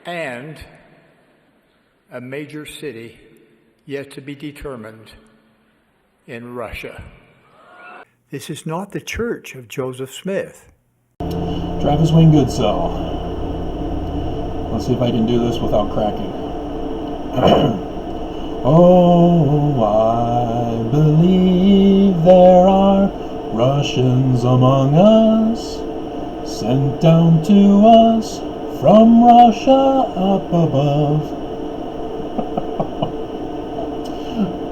and a major city yet to be determined in Russia. This is not the church of Joseph Smith. Travis Wayne Goodsell. Let's see if I can do this without cracking. Oh, I believe there are Russians among us, sent down to us from Russia up above.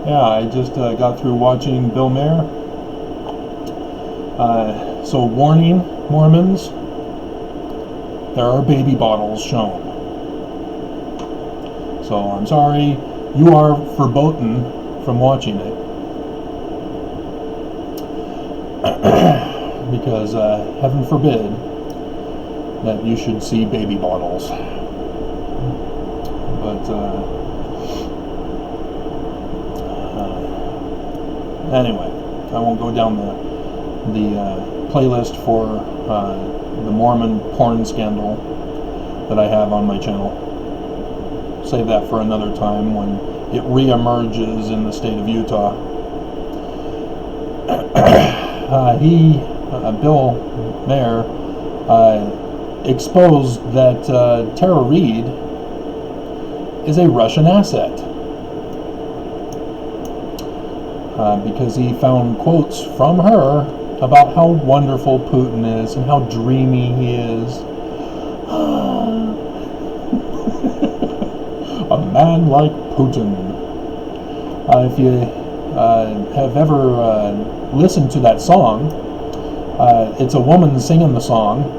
Yeah, I just got through watching Bill Maher. So warning, Mormons, there are baby bottles shown. So I'm sorry, you are verboten from watching it. Because heaven forbid that you should see baby bottles. But anyway, I won't go down the playlist for the Mormon porn scandal that I have on my channel. Save that for another time when it re-emerges in the state of Utah. Bill Maher exposed that Tara Reid is a Russian asset because he found quotes from her about how wonderful Putin is and how dreamy he is. A man like Putin. If you have ever listened to that song, it's a woman singing the song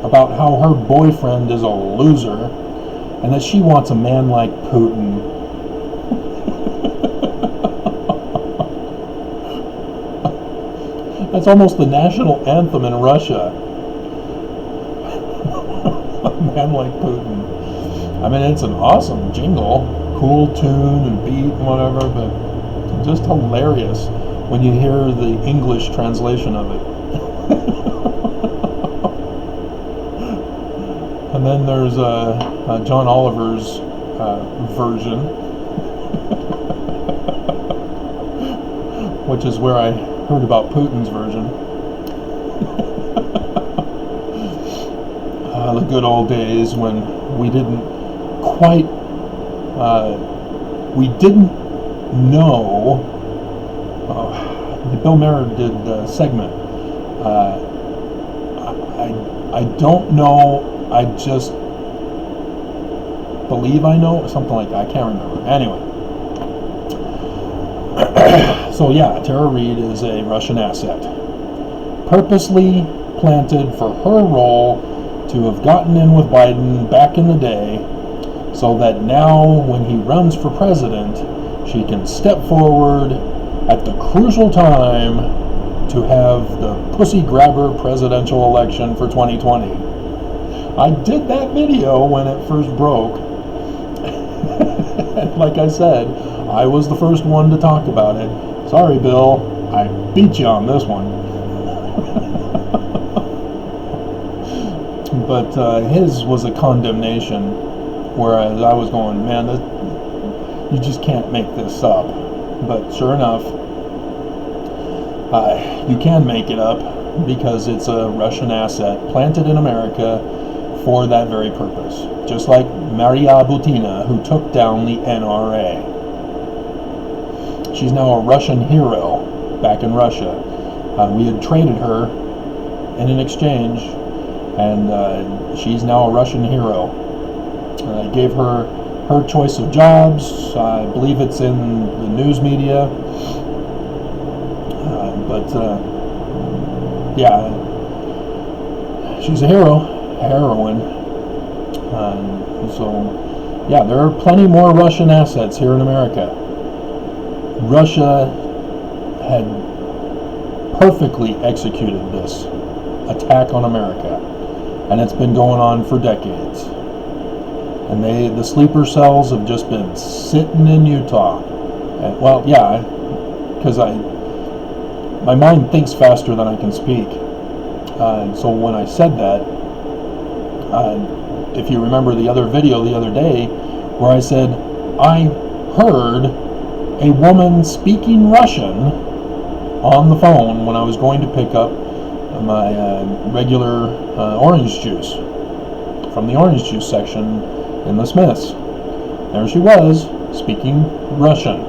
about how her boyfriend is a loser and that she wants a man like Putin. That's almost the national anthem in Russia. A man like Putin. I mean, it's an awesome jingle, cool tune and beat and whatever, but just hilarious when you hear the English translation of it. And then there's John Oliver's version, which is where I heard about Putin's version. The good old days when we didn't quite, we didn't know. The Bill Maher did a segment. I don't know. I just believe I know, something like that. I can't remember. Anyway. So yeah, Tara Reid is a Russian asset. Purposely planted for her role to have gotten in with Biden back in the day, so that now when he runs for president, she can step forward at the crucial time to have the pussy grabber presidential election for 2020. I did that video when it first broke. And like I said, I was the first one to talk about it. Sorry, Bill, I beat you on this one. But his was a condemnation, whereas I was going, man, you just can't make this up. But sure enough, you can make it up because it's a Russian asset planted in America for that very purpose. Just like Maria Butina, who took down the NRA. She's now a Russian hero back in Russia. We had traded her in an exchange, and she's now a Russian hero. I gave her her choice of jobs. I believe it's in the news media. Yeah, she's a heroine. So, yeah, there are plenty more Russian assets here in America. Russia had perfectly executed this attack on America, and it's been going on for decades. And the sleeper cells have just been sitting in Utah. And, well, yeah, because my mind thinks faster than I can speak. And so when I said that, if you remember the other video the other day, where I said I heard a woman speaking Russian on the phone when I was going to pick up my regular orange juice from the orange juice section in the Smiths. There she was, speaking Russian.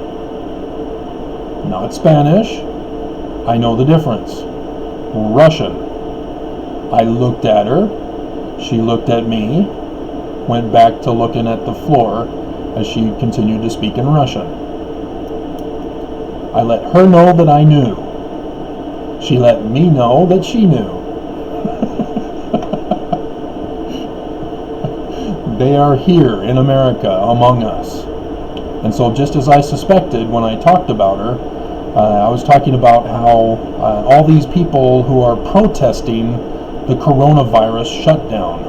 Not Spanish. I know the difference. Russian. I looked at her. She looked at me. Went back to looking at the floor as she continued to speak in Russian. I let her know that I knew. She let me know that she knew. They are here in America among us. And so just as I suspected when I talked about her, I was talking about how all these people who are protesting the coronavirus shutdown,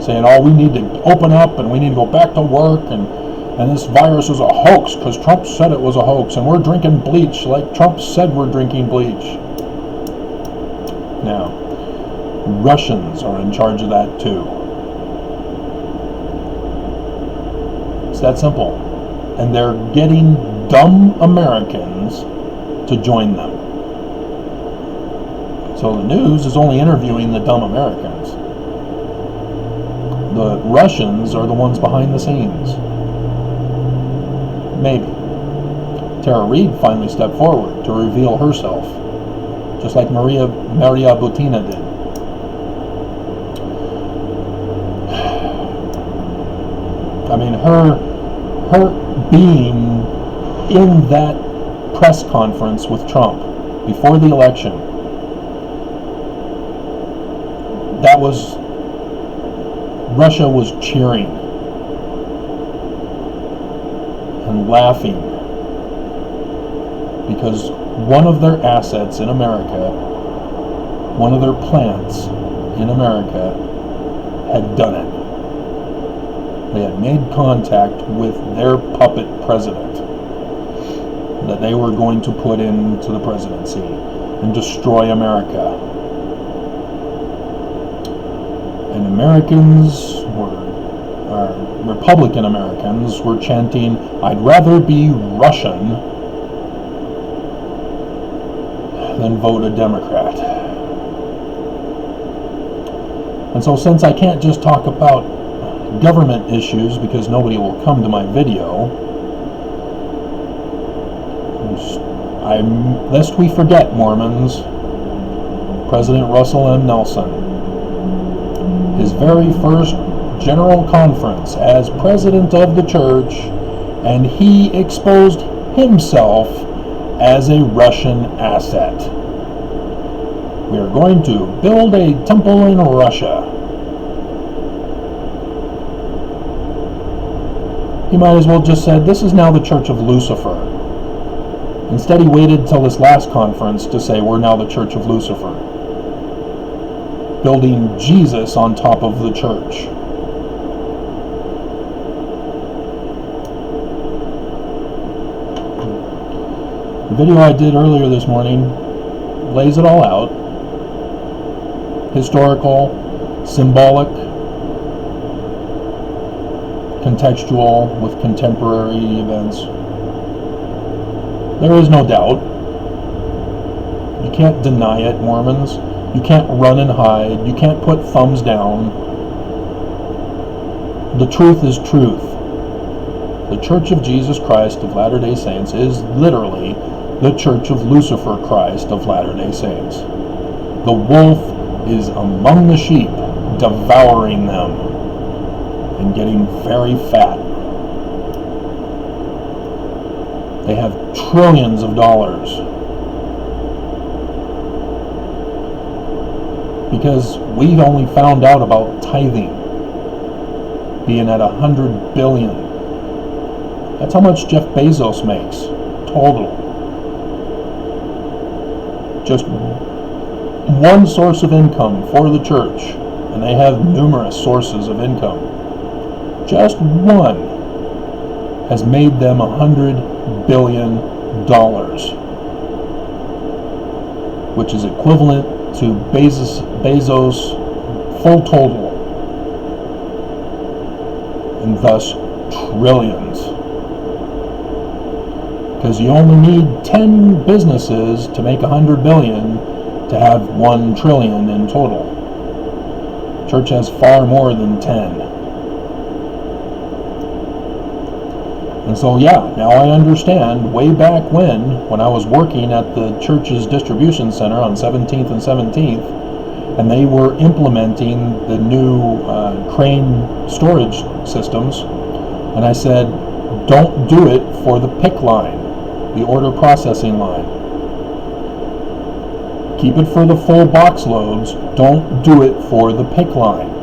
saying, oh, we need to open up and we need to go back to work, and this virus is a hoax because Trump said it was a hoax, and we're drinking bleach like Trump said we're drinking bleach. Now, Russians are in charge of that too. It's that simple. And they're getting dumb Americans to join them. So the news is only interviewing the dumb Americans. The Russians are the ones behind the scenes. Maybe. Tara Reid finally stepped forward to reveal herself, just like Maria Butina did. I mean, her being in that press conference with Trump before the election, that was, Russia was cheering and laughing because one of their assets in America, one of their plants in America had done it. They had made contact with their puppet president that they were going to put into the presidency and destroy America. And Americans Republican Americans were chanting, I'd rather be Russian than vote a Democrat. And so since I can't just talk about government issues because nobody will come to my video, lest we forget, Mormons, President Russell M. Nelson, his very first general conference as president of the church, and he exposed himself as a Russian asset. We are going to build a temple in Russia. He might as well just said, this is now the Church of Lucifer. Instead, he waited till this last conference to say, we're now the Church of Lucifer. Building Jesus on top of the church. The video I did earlier this morning lays it all out. Historical, symbolic, contextual with contemporary events. There is no doubt. You can't deny it, Mormons. You can't run and hide. You can't put thumbs down. The truth is truth. The Church of Jesus Christ of Latter-day Saints is literally the Church of Lucifer Christ of Latter-day Saints. The wolf is among the sheep, devouring them and getting very fat. They have trillions of dollars because we've only found out about tithing being at 100 billion. That's how much Jeff Bezos makes total. Just one source of income for the church, and they have numerous sources of income. Just one has made them $100 billion, which is equivalent to Bezos' full total and thus trillions. Because you only need 10 businesses to make 100 billion to have 1 trillion in total. Church has far more than 10. And so yeah, now I understand way back when I was working at the church's distribution center on 17th and 17th, and they were implementing the new crane storage systems, and I said, don't do it for the pick line, the order processing line. Keep it for the full box loads, don't do it for the pick line.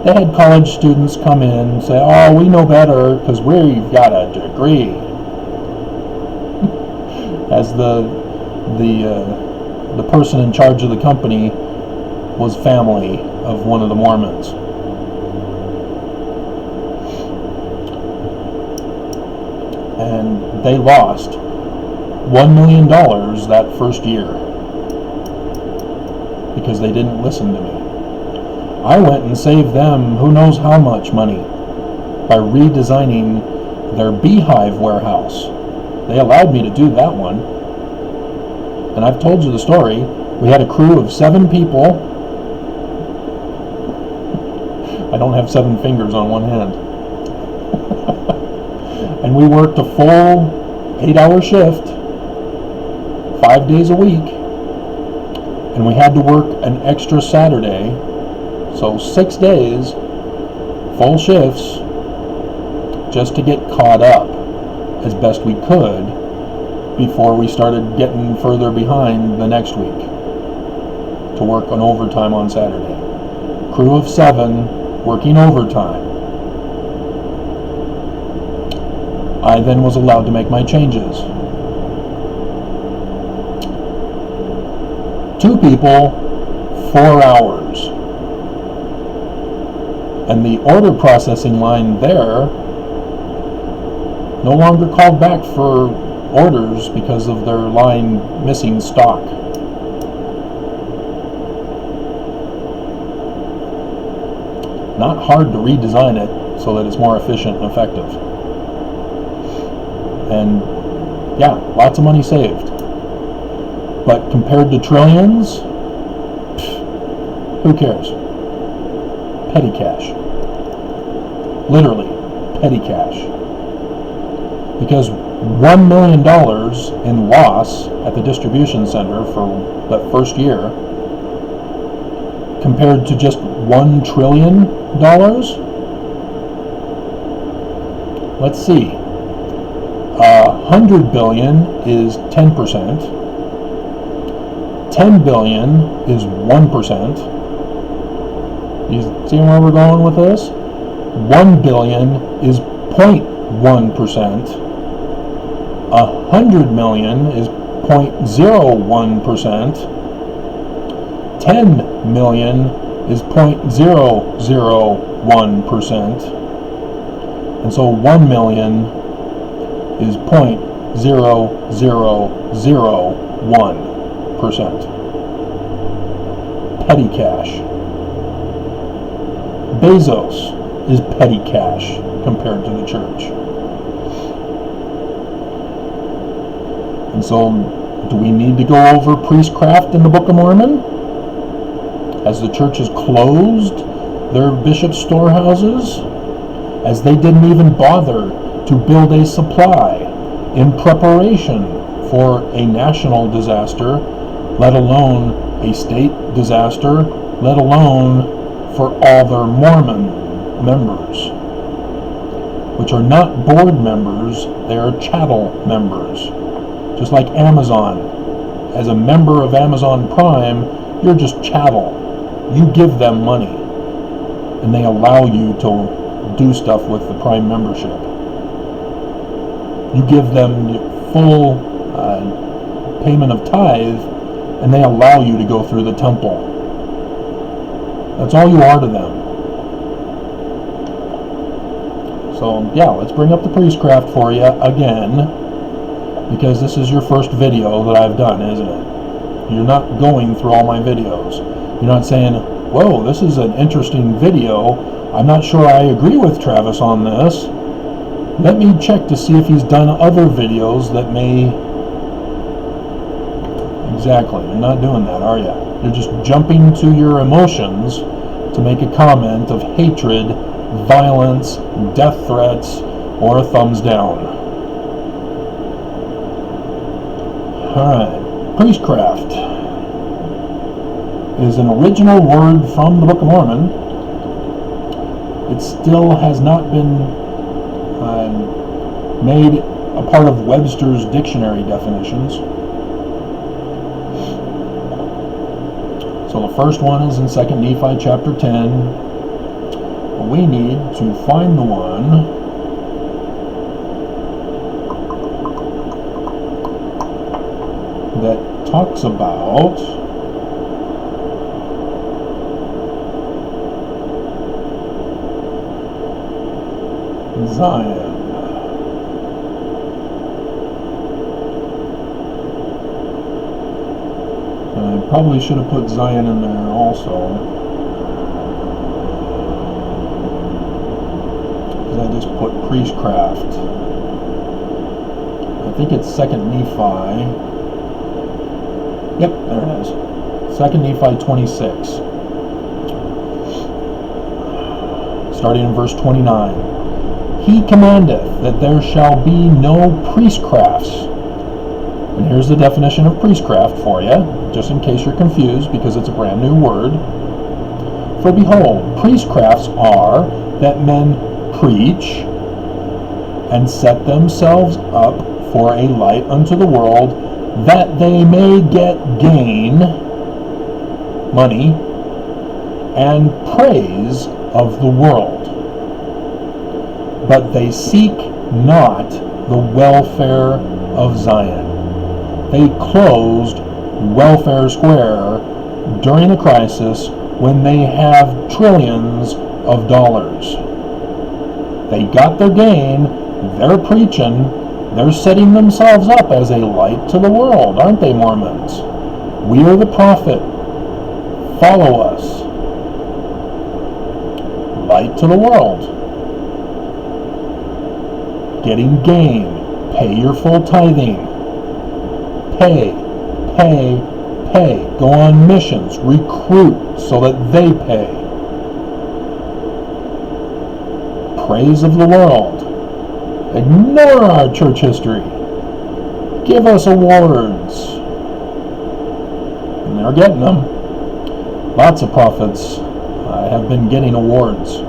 They had college students come in and say, oh, we know better because we've got a degree. As the person in charge of the company was family of one of the Mormons. And they lost $1 million that first year because they didn't listen to me. I went and saved them who knows how much money by redesigning their beehive warehouse. They allowed me to do that one. And I've told you the story. We had a crew of 7 people. I don't have 7 fingers on one hand. And we worked a full 8-hour shift, 5 days a week. And we had to work an extra Saturday. So 6 days, full shifts, just to get caught up as best we could before we started getting further behind the next week to work on overtime on Saturday. Crew of 7 working overtime. I then was allowed to make my changes. 2 people, 4 hours. And the order processing line there no longer called back for orders because of their line missing stock. Not hard to redesign it so that it's more efficient and effective. And yeah, lots of money saved. But compared to trillions, who cares? Petty cash. Literally, petty cash. Because $1 million in loss at the distribution center for that first year compared to just $1 trillion? Let's see. 100 billion is 10%. 10 billion is 1%. You see where we're going with this? 1 billion is 0.1%. 100 million is 0.01%. 10 million is 0.001%. And so 1 million is 0.0001%. Petty cash. Bezos is petty cash compared to the church. And so, do we need to go over priestcraft in the Book of Mormon? As the church has closed their bishop's storehouses? As they didn't even bother to build a supply in preparation for a national disaster, let alone a state disaster, let alone for all their Mormon members, which are not board members, they are chattel members. Just like Amazon. As a member of Amazon Prime, you're just chattel. You give them money, and they allow you to do stuff with the Prime membership. You give them full payment of tithe, and they allow you to go through the temple. That's all you are to them. So yeah, let's bring up the priestcraft for you again, because this is your first video that I've done, isn't it? You're not going through all my videos. You're not saying, whoa, this is an interesting video. I'm not sure I agree with Travis on this. Let me check to see if he's done other videos that may... Exactly, you're not doing that, are you? You're just jumping to your emotions to make a comment of hatred, violence, death threats, or a thumbs down. Alright, priestcraft is an original word from the Book of Mormon. It still has not been made a part of Webster's dictionary definitions. So the first one is in 2 Nephi chapter 10. We need to find the one that talks about Zion. I probably should have put Zion in there also, because I just put priestcraft. I think it's 2 Nephi. Yep, there it is. 2 Nephi 26. Starting in verse 29. He commandeth that there shall be no priestcrafts. And here's the definition of priestcraft for you, just in case you're confused, because it's a brand new word. For behold, priestcrafts are that men preach and set themselves up for a light unto the world, that they may get gain, money, and praise of the world. But they seek not the welfare of Zion. They closed Welfare Square during the crisis when they have trillions of dollars. They got their gain, they're preaching, they're setting themselves up as a light to the world, aren't they, Mormons? We are the prophet. Follow us. Light to the world. Getting gain. Pay your full tithing. Pay. Go on missions. Recruit so that they pay. Praise of the world. Ignore our church history. Give us awards. And they're getting them. Lots of prophets have been getting awards.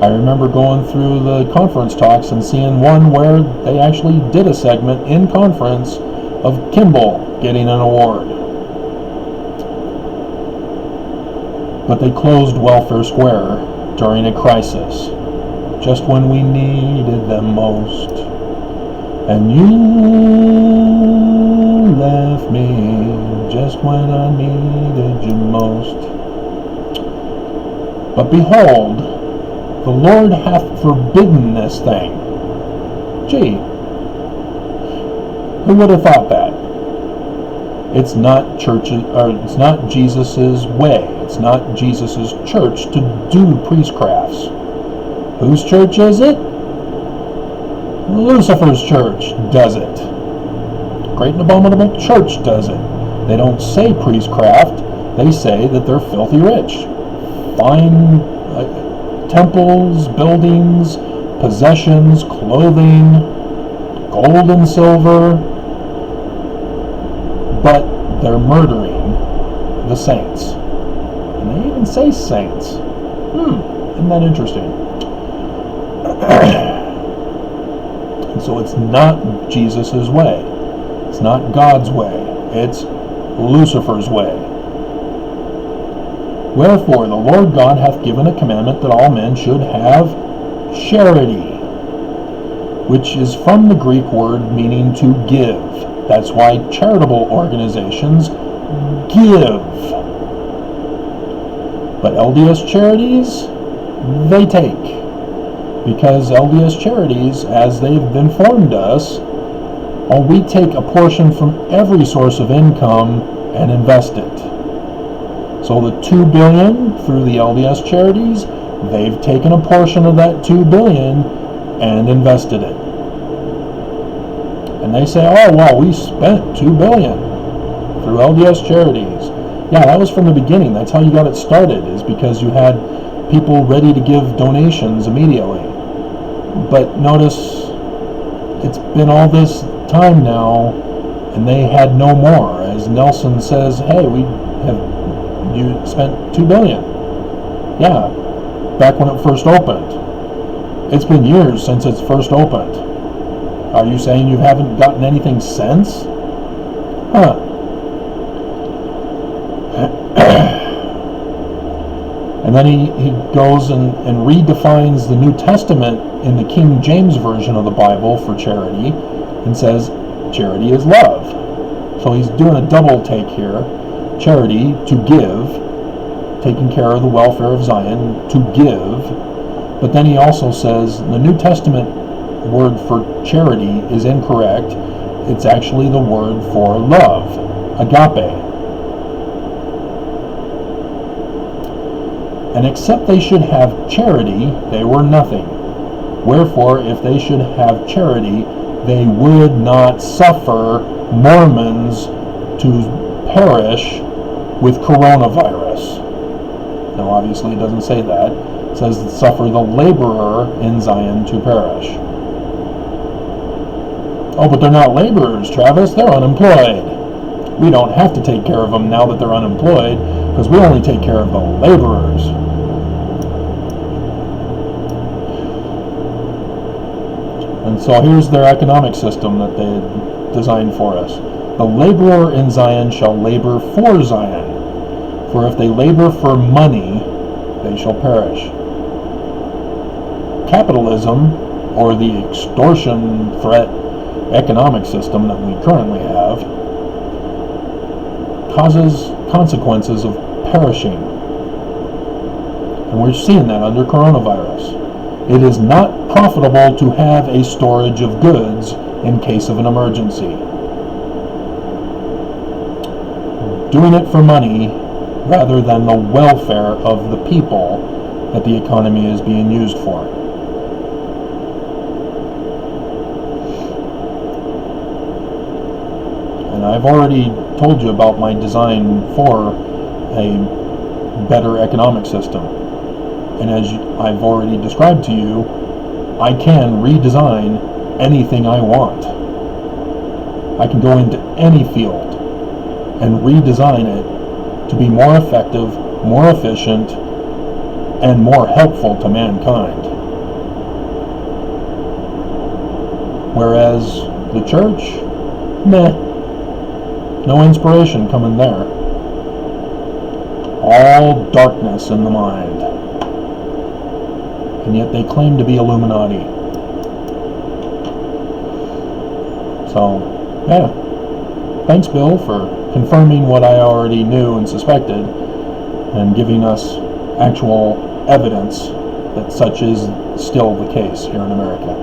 I remember going through the conference talks and seeing one where they actually did a segment in conference of Kimball getting an award. But they closed Welfare Square during a crisis, just when we needed them most. And you left me just when I needed you most. But behold, the Lord hath forbidden this thing. Gee, who would have thought that? It's not it's not Jesus's way. It's not Jesus's church to do priestcrafts. Whose church is it? Lucifer's church does it. Great and Abominable Church does it. They don't say priestcraft. They say that they're filthy rich. Fine temples, buildings, possessions, clothing, gold and silver, but they're murdering the saints. And they even say saints. Isn't that interesting? And so it's not Jesus' way. It's not God's way. It's Lucifer's way. Wherefore the Lord God hath given a commandment that all men should have charity, which is from the Greek word meaning to give. That's why charitable organizations give. But LDS charities, they take. Because LDS charities, as they've informed us, we take a portion from every source of income and invest it. So the $2 billion through the LDS charities, they've taken a portion of that $2 billion and invested it. And they say, oh, well, we spent $2 billion through LDS charities. Yeah, that was from the beginning. That's how you got it started, is because you had people ready to give donations immediately. But notice, it's been all this time now, and they had no more. As Nelson says, hey, you spent $2 billion. Yeah, back when it first opened. It's been years since it's first opened. Are you saying you haven't gotten anything since? Huh. And then he goes and redefines the New Testament in the King James Version of the Bible for charity and says charity is love. So he's doing a double take here. Charity, to give, taking care of the welfare of Zion, to give. But then he also says the New Testament word for charity is incorrect. It's actually the word for love, agape. And except they should have charity, they were nothing. Wherefore, if they should have charity, they would not suffer Mormons to perish with coronavirus. Now, obviously, it doesn't say that. It says, suffer the laborer in Zion to perish. Oh, but they're not laborers, Travis. They're unemployed. We don't have to take care of them now that they're unemployed, because we only take care of the laborers. And so here's their economic system that they designed for us. The laborer in Zion shall labor for Zion, for if they labor for money, they shall perish. Capitalism, or the extortion threat economic system that we currently have, causes consequences of perishing. And we're seeing that under coronavirus. It is not profitable to have a storage of goods in case of an emergency. Doing it for money rather than the welfare of the people that the economy is being used for. And I've already told you about my design for a better economic system. And as I've already described to you, I can redesign anything I want. I can go into any field and redesign it to be more effective, more efficient, and more helpful to mankind. Whereas the church, meh, no inspiration coming there. All darkness in the mind. And yet they claim to be Illuminati. So, yeah. Thanks, Bill, for confirming what I already knew and suspected, and giving us actual evidence that such is still the case here in America.